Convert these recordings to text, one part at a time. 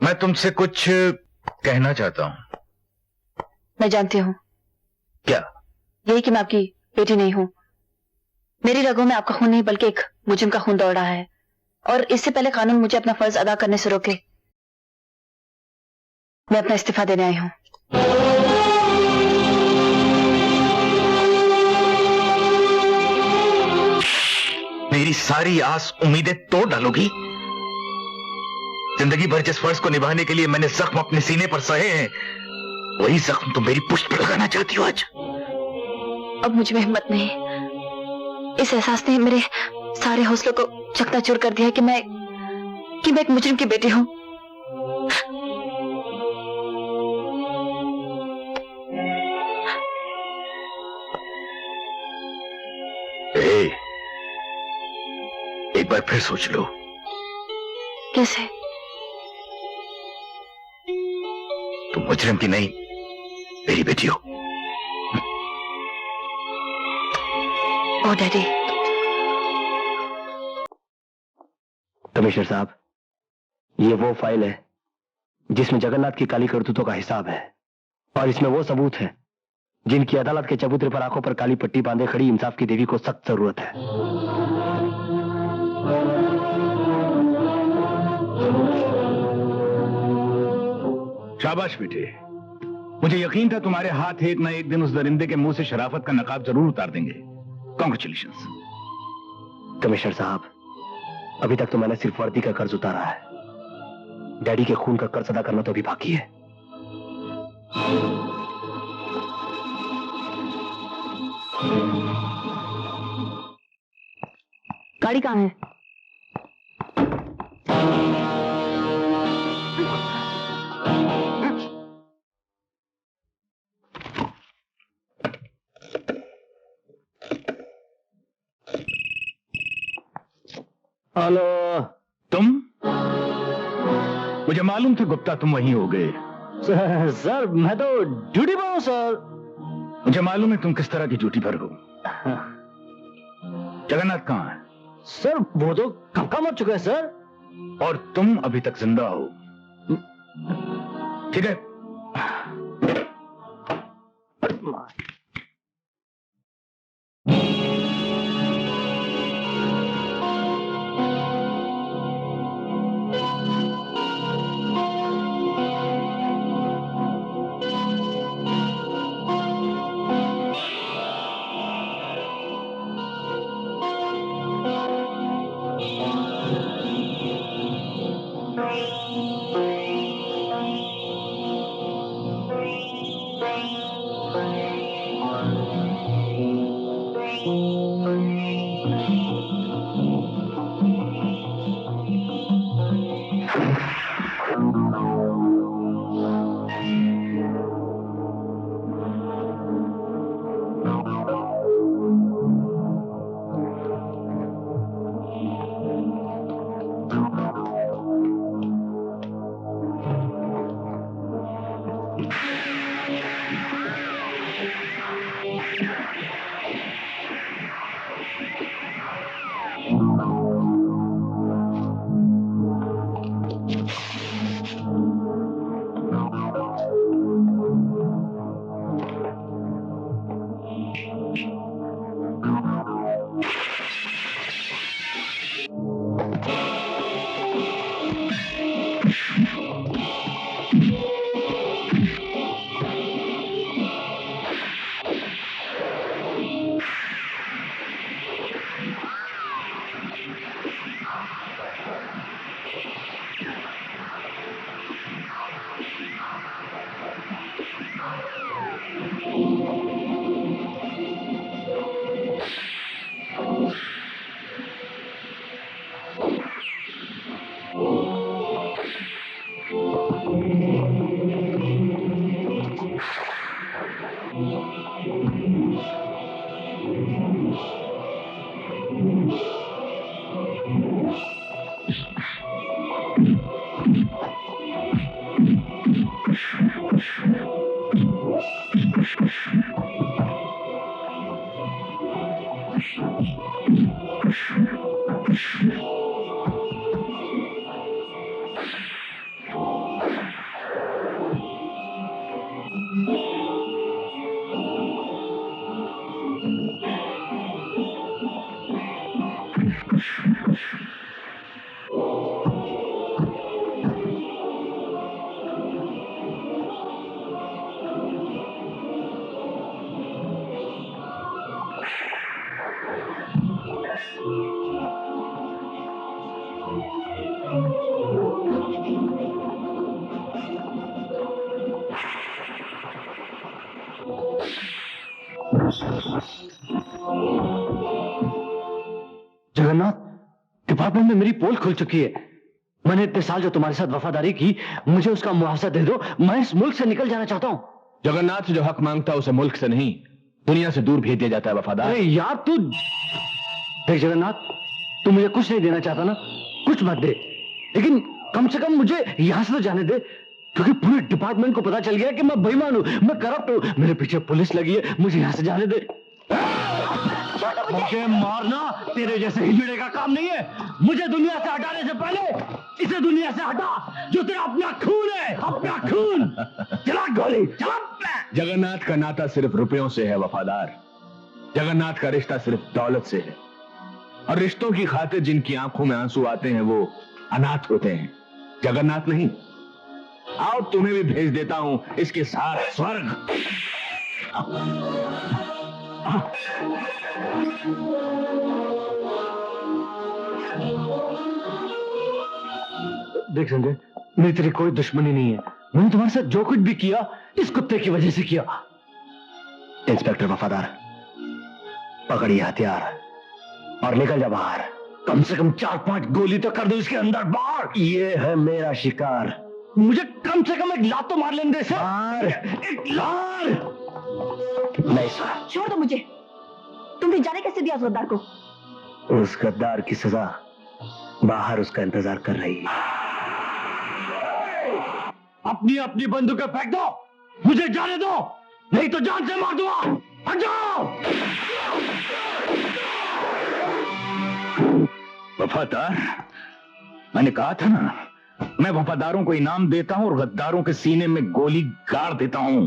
मैं तुमसे कुछ कहना चाहता हूं। मैं जानती हूँ। क्या? यही कि मैं आपकी बेटी नहीं हूँ। मेरी रगों में आपका खून नहीं बल्कि एक मुजरिम का खून दौड़ रहा है, और इससे पहले कानून मुझे अपना फर्ज अदा करने से रोके, मैं अपना इस्तीफा देने आई हूँ। मेरी सारी आस उम्मीदें तोड़ डालोगी? जिंदगी भर जिस फर्ज को निभाने के लिए मैंने जख्म अपने सीने पर सहे हैं, वही जख्म तुम मेरी पुष्ट पर लगाना चाहती हो आज? अब मुझ में हिम्मत नहीं। इस एहसास ने मेरे सारे हौसलों को चकनाचूर कर दिया कि मैं एक मुजरिम की बेटी हूँ। एक बार फिर सोच लो। कैसे? तुम मुजरिम की नहीं, मेरी बेटी हो। ओ डैडी। कमिश्नर साहब, ये वो फाइल है जिसमें जगन्नाथ की काली करतूतों का हिसाब है, और इसमें वो सबूत है जिनकी अदालत के चबूतरे पर आंखों पर काली पट्टी बांधे खड़ी इंसाफ की देवी को सख्त जरूरत है। शाबाश बेटे, मुझे यकीन था तुम्हारे हाथ एक ना एक दिन उस दरिंदे के मुंह से शराफत का नकाब जरूर उतार देंगे। कांग्रेचुलेशंस। कमिश्नर साहब, अभी तक तो मैंने सिर्फ वर्दी का कर्ज उतारा है। डैडी के खून का कर्ज अदा करना तो अभी बाकी है। गाड़ी कहाँ है? हेलो। तुम? मुझे मालूम था गुप्ता तुम वहीं हो गए। सर मैं तो ड्यूटी पर हूं सर। मुझे मालूम है तुम किस तरह की ड्यूटी पर हो। जगन्नाथ कहां है? सर वो तो कब का मर चुका है सर। और तुम अभी तक जिंदा हो। ठीक है, जगन्नाथ, डिपार्टमेंट में मेरी पोल खुल चुकी है। मैंने इतने साल जो तुम्हारे साथ वफादारी की, मुझे उसका मुआवजा दे दो। मैं इस मुल्क से निकल जाना चाहता हूँ। जगन्नाथ जो हक मांगता है उसे मुल्क से नहीं दुनिया से दूर भेज दिया जाता है वफादार। अरे यार तू देख जगन्नाथ, तू मुझे कुछ नहीं देना चाहता ना, कुछ मत दे, लेकिन कम से कम मुझे यहां से तो जाने दे, क्योंकि पूरे डिपार्टमेंट को पता चल गया कि मैं बेईमान हूं, मैं करप्ट हूं, मेरे पीछे पुलिस लगी है। मुझे यहां से जाने दे। मुझे मारना तेरे जैसे हिजड़े का काम नहीं है। मुझे दुनिया से हटाने से पहले इसे दुनिया से हटा, जो तेरा अपना खून है, अपना खून। चला गोली, चला। जगन्नाथ का नाता सिर्फ रुपयों से है वफादार। जगन्नाथ का रिश्ता सिर्फ दौलत से है, और रिश्तों की खातिर जिनकी आंखों में आंसू आते हैं वो अनाथ होते हैं, जगन्नाथ नहीं। आओ तुम्हें भी भेज देता हूं इसके साथ स्वर्ग। देख संजय, मेरी तेरी कोई दुश्मनी नहीं है। मैंने तुम्हारे साथ जो कुछ भी किया इस कुत्ते की वजह से किया। इंस्पेक्टर वफादार, पकड़िए हथियार और निकल जा बाहर। कम से कम 4-5 गोली तो कर दो इसके अंदर बाहर। ये है मेरा शिकार, मुझे कम से कम एक लात तो मार लेने दे सर। एक लात। नहीं सर। छोड़ दो मुझे। तुमने जाने कैसे दिया उस गद्दार को? उस गद्दार की सजा बाहर उसका इंतजार कर रही है। अपनी अपनी बंदूकें फेंक दो, मुझे जाने दो, नहीं तो जान से मार दूंगा। हट जाओ। वफादार, मैंने कहा था ना, मैं वफादारों को इनाम देता हूं और गद्दारों के सीने में गोली गाड़ देता हूं।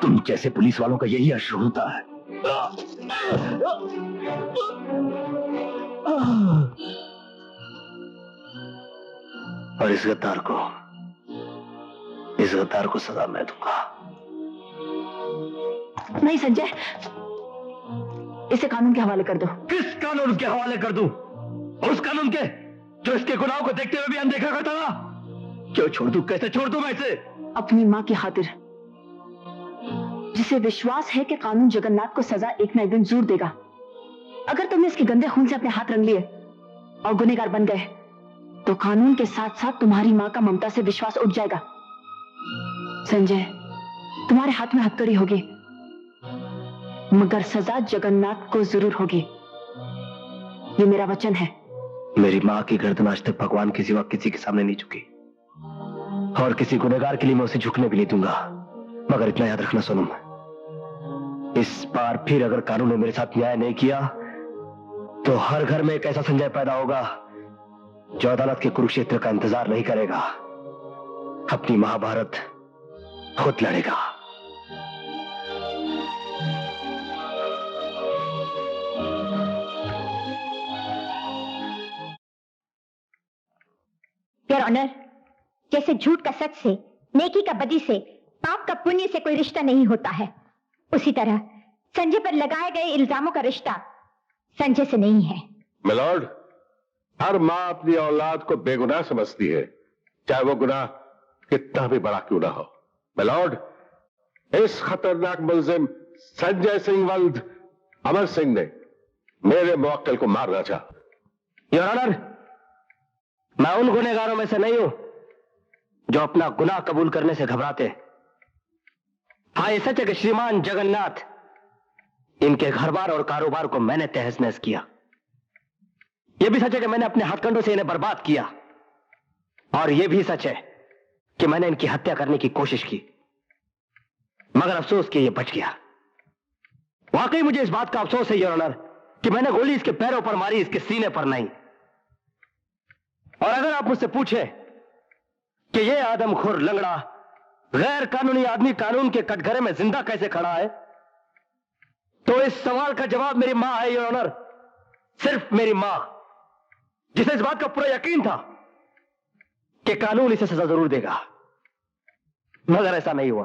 तुम जैसे पुलिस वालों का यही अश्र होता है। और इस गद्दार को सजा मैं दूंगा। नहीं संजय, इसे कानून के हवाले कर दो। किस कानून के हवाले कर दूं? उस कानून के जो इसके गुनाहों को देखते हुए भी अनदेखा करता था। क्यों छोड़ दूं? कैसे छोड़ दूं मैं इसे? अपनी माँ की खातिर, जिसे विश्वास है कि कानून जगन्नाथ को सजा एक ना एक दिन जरूर देगा। अगर तुमने इसके गंदे खून से अपने हाथ रंग लिए और गुनहगार बन गए, तो कानून के साथ साथ तुम्हारी माँ का ममता से विश्वास उठ जाएगा। संजय, तुम्हारे हाथ में हथकड़ी होगी, मगर सजा जगन्नाथ को जरूर होगी। ये मेरा वचन है। मेरी माँ की गर्दन आज तक भगवान के सिवा किसी के सामने नहीं झुकी, और किसी गुनहगार के लिए मैं उसे झुकने भी नहीं दूंगा। मगर इतना याद रखना सोनम, इस बार फिर अगर कानून ने मेरे साथ न्याय नहीं किया, तो हर घर में एक ऐसा संजय पैदा होगा जो अदालत के कुरुक्षेत्र का इंतजार नहीं करेगा, अपनी महाभारत खुद लड़ेगा। योर ऑनर, जैसे झूठ का सच से, नेकी का बदी से, पाप का पुण्य से कोई रिश्ता नहीं होता है, उसी तरह संजय पर लगाए गए इल्जामों का रिश्ता संजय से नहीं है। मिलॉर्ड, हर माँ अपनी औलाद को बेगुनाह समझती है, चाहे वो गुनाह कितना भी बड़ा क्यों ना हो। मिलॉर्ड, इस खतरनाक मुलजिम संजय सिंह वल्द अमर सिंह ने मेरे मुवक्किल को मारना चाहा। योर ऑनर, मैं उन गुनहगारों में से नहीं हूं जो अपना गुनाह कबूल करने से घबराते। हाँ, ये सच है कि श्रीमान जगन्नाथ, इनके घर बार और कारोबार को मैंने तहस नहस किया। यह भी सच है कि मैंने अपने हथकंडों से इन्हें बर्बाद किया, और यह भी सच है कि मैंने इनकी हत्या करने की कोशिश की, मगर अफसोस कि यह बच गया। वाकई मुझे इस बात का अफसोस है योर ऑनर कि मैंने गोली इसके पैरों पर मारी, इसके सीने पर नहीं। और अगर आप मुझसे पूछे कि यह आदमखोर लंगड़ा गैर कानूनी आदमी कानून के कटघरे में जिंदा कैसे खड़ा है, तो इस सवाल का जवाब मेरी मां है योर ऑनर। सिर्फ मेरी मां, जिसे इस बात का पूरा यकीन था कि कानून इसे सजा जरूर देगा, मगर ऐसा नहीं हुआ।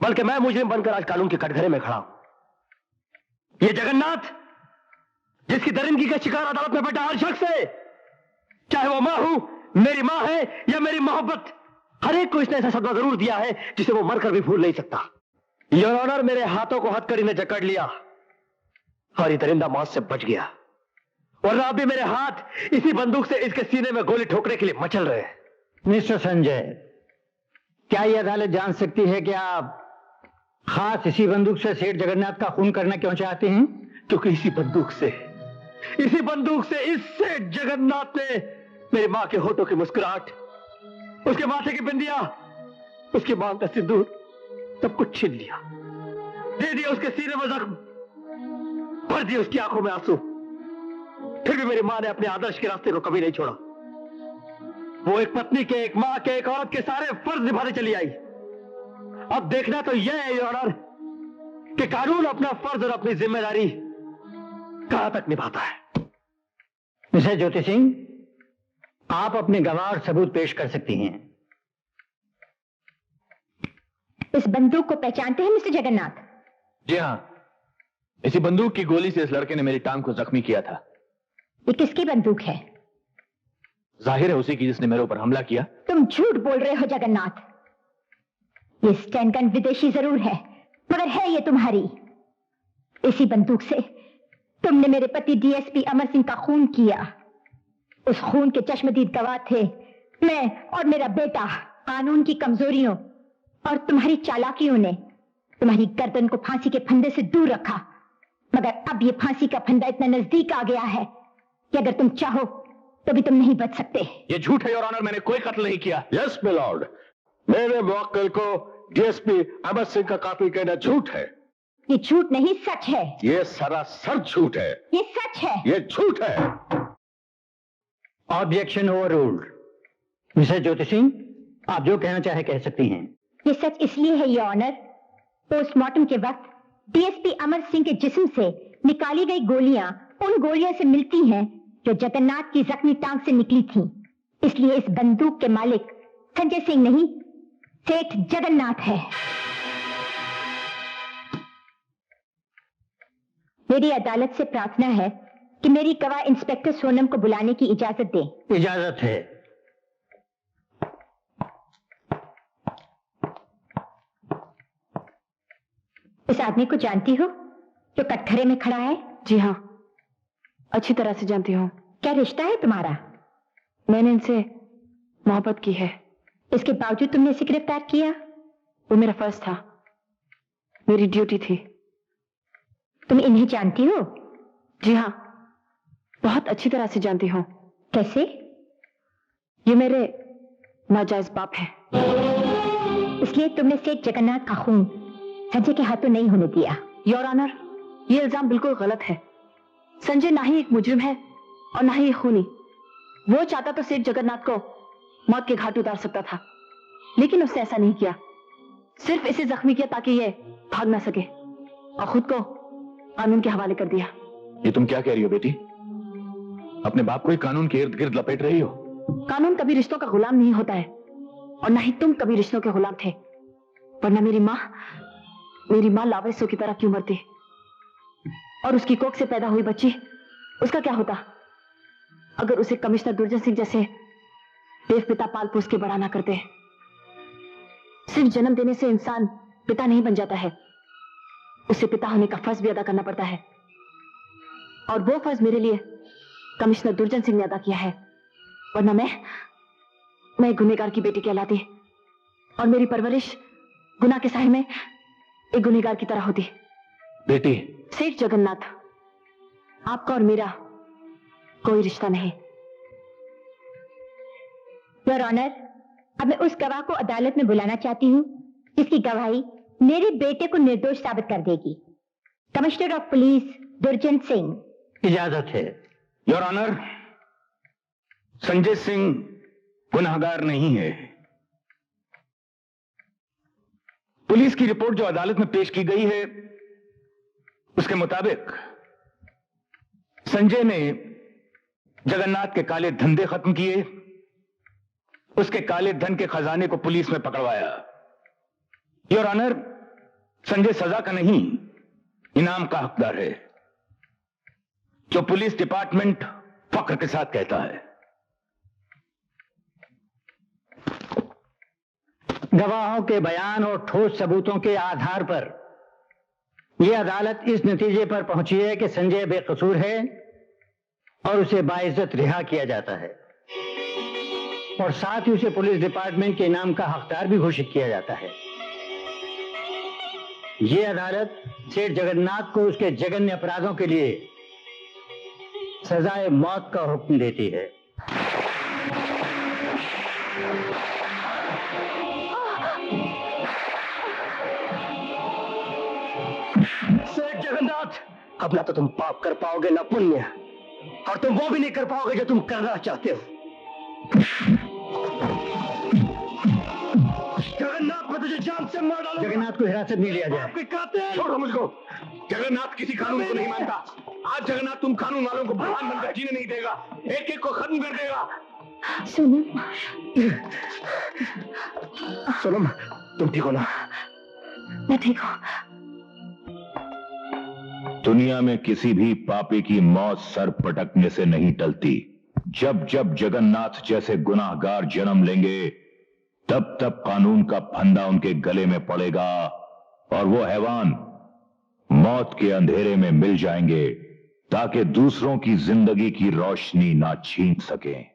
बल्कि मैं मुजरिम बनकर आज कानून के कटघरे में खड़ा हूं। ये जगन्नाथ, जिसकी दरिंदगी का शिकार अदालत में बैठा हर शख्स है, चाहे वो मां हूं, मेरी मां है या मेरी मोहब्बत, हर एक को इसने ऐसा सदमा जरूर दिया है जिसे वो मरकर भी भूल नहीं सकता। योर ऑनर, मेरे हाथों को हथकड़ी ने जकड़ लिया और ये दरिंदा मौत से बच गया, वरना अभी मेरे हाथ इसी बंदूक से इसके सीने में गोली ठोकने के लिए मचल रहे हैं। मिस्टर संजय, क्या यह अदालत जान सकती है कि आप खास इसी बंदूक से सेठ जगन्नाथ का खून करना क्यों चाहते हैं? क्योंकि इसी बंदूक से इस सेठ जगन्नाथ ने मेरी मां के होठों की मुस्कुराहट, उसके माथे की बिंदिया, उसकी मांग का सिंदूर, सब कुछ छीन लिया, दे दिया उसके सीने में जख्म, भर दिए उसकी आंखों में आंसू। फिर भी मेरी मां ने अपने आदर्श के रास्ते को कभी नहीं छोड़ा। वो एक पत्नी के, एक मां के, एक औरत के सारे फर्ज निभाने चली आई। अब देखना तो यह है योर ऑनर कि कानून अपना फर्ज और अपनी जिम्मेदारी कहां तक निभाता है। मिस्टर ज्योति सिंह, आप अपने गवाह और सबूत पेश कर सकती हैं। इस बंदूक को पहचानते हैं मिस्टर जगन्नाथ? जी हां, इसी बंदूक की गोली से इस लड़के ने मेरी टांग को जख्मी किया था। ये किसकी बंदूक है? जाहिर है उसी की जिसने मेरे ऊपर हमला किया। तुम झूठ बोल रहे हो जगन्नाथ। ये स्टैन गन विदेशी जरूर है, मगर है ये तुम्हारी। इसी बंदूक से तुमने मेरे पति डीएसपी अमर सिंह का खून किया। उस खून के चश्मदीद गवाह थे मैं और मेरा बेटा। कानून की कमजोरियों और तुम्हारी चालाकियों ने तुम्हारी गर्दन को फांसी के फंदे से दूर रखा, मगर अब ये फांसी का फंदा इतना नजदीक आ गया है कि अगर तुम चाहो तो भी तुम नहीं बच सकते। ये झूठ है योर ऑनर, मैंने कोई कत्ल नहीं किया। यस माय लॉर्ड, मेरे मुवक्किल को डीएसपी अमर सिंह का कातिल कहना झूठ है। ये झूठ नहीं, सच है। ये सरासर झूठ है। ये सच है। ये झूठ है। Objection overruled. Mister Jyoti Singh, आप जो कहना चाहे कह सकती हैं। ये सच इसलिए है योर ऑनर, पोस्टमार्टम के वक्त डीएसपी अमर सिंह के जिस्म से निकाली गई गोलियां उन गोलियों से मिलती हैं जो जगन्नाथ की जख्मी टांग से निकली थीं। इसलिए इस बंदूक के मालिक संजय सिंह नहीं, सेठ जगन्नाथ है। मेरी अदालत से प्रार्थना है कि मेरी गवाह इंस्पेक्टर सोनम को बुलाने की इजाजत दें। इजाजत है। इस आदमी को जानती हो जो कटघरे में खड़ा है? जी हाँ, अच्छी तरह से जानती हूँ। क्या रिश्ता है तुम्हारा? मैंने इनसे मोहब्बत की है। इसके बावजूद तुमने इसे गिरफ्तार किया? वो मेरा फर्ज था, मेरी ड्यूटी थी। तुम इन्हें जानती हो? जी हाँ, बहुत अच्छी तरह से जानती हूँ। कैसे? ये मेरे नाजायज बाप है। इसलिए तुमने सेठ जगन्नाथ का खून संजय के हाथों नहीं होने दिया। योर ऑनर, ये इल्जाम बिल्कुल गलत है। संजय ना ही एक मुजरिम है और ना ही एक खूनी। वो चाहता तो सेठ जगन्नाथ को मौत के घाट उतार सकता था, लेकिन उसने ऐसा नहीं किया। सिर्फ इसे जख्मी किया ताकि ये भाग ना सके और खुद को कानून के हवाले कर दिया। ये तुम क्या कह रही हो बेटी? अपने बाप को ही कानून के इर्द गिर्द लपेट रही हो। कानून कभी रिश्तों का गुलाम नहीं होता है और ना ही तुम कभी रिश्तों के गुलाम थे, वरना मेरी माँ लावारिसों की तरह क्यों मरती? और उसकी कोख से पैदा हुई बच्ची, उसका क्या होता अगर उसे कमिश्नर दुर्जन सिंह जैसे देव पिता पाल पोस के बड़ा ना करते? सिर्फ जन्म देने से इंसान पिता नहीं बन जाता है, उसे पिता होने का फर्ज भी अदा करना पड़ता है। और वो फर्ज मेरे लिए कमिश्नर दुर्जन सिंह ने अदा किया है, वरना मैं गुनहगार की बेटी कहलाती और मेरी परवरिश गुनाह के साए में एक गुनहगार की तरह होती। बेटी, सेठ जगन्नाथ, आपका और मेरा कोई रिश्ता नहीं। योर ऑनर, अब मैं उस गवाह को अदालत में बुलाना चाहती हूँ जिसकी गवाही मेरे बेटे को निर्दोष साबित कर देगी। कमिश्नर ऑफ पुलिस दुर्जन सिंह। इजाजत है। योर ऑनर, संजय सिंह गुनहगार नहीं है। पुलिस की रिपोर्ट जो अदालत में पेश की गई है उसके मुताबिक संजय ने जगन्नाथ के काले धंधे खत्म किए, उसके काले धन के खजाने को पुलिस में पकड़वाया। योर ऑनर, संजय सजा का नहीं, इनाम का हकदार है, जो पुलिस डिपार्टमेंट फख्र के साथ कहता है। गवाहों के बयान और ठोस सबूतों के आधार पर यह अदालत इस नतीजे पर पहुंची है कि संजय बेकसूर है और उसे बाइज्जत रिहा किया जाता है, और साथ ही उसे पुलिस डिपार्टमेंट के इनाम का हकदार भी घोषित किया जाता है। यह अदालत सेठ जगन्नाथ को उसके जघन्य अपराधों के लिए सजाए मौत का हुक्म देती है। सेठ जगन्नाथ, अब ना तो तुम पाप कर पाओगे ना पुण्य, और तुम वो भी नहीं कर पाओगे जो तुम करना चाहते हो। जगन्नाथ, मैं तुझे जान से मार डालूंगा। जगन्नाथ को हिरासत नहीं लिया जाए। आपके कातिल। छोड़ो मुझको। जगन्नाथ किसी कानून को नहीं मानता। आज जगन्नाथ तुम कानून वालों को भगवान बनकर जीने नहीं देगा, एक एक को खत्म कर देगा। सोनम, सोनम, तुम ठीक हो ना? मैं ठीक हूँ। दुनिया में किसी भी पापी की मौत सर पटकने से नहीं टलती। जब जब जगन्नाथ जैसे गुनाहगार जन्म लेंगे, तब तब कानून का फंदा उनके गले में पड़ेगा और वो हैवान मौत के अंधेरे में मिल जाएंगे, ताकि दूसरों की जिंदगी की रोशनी ना छीन सकें।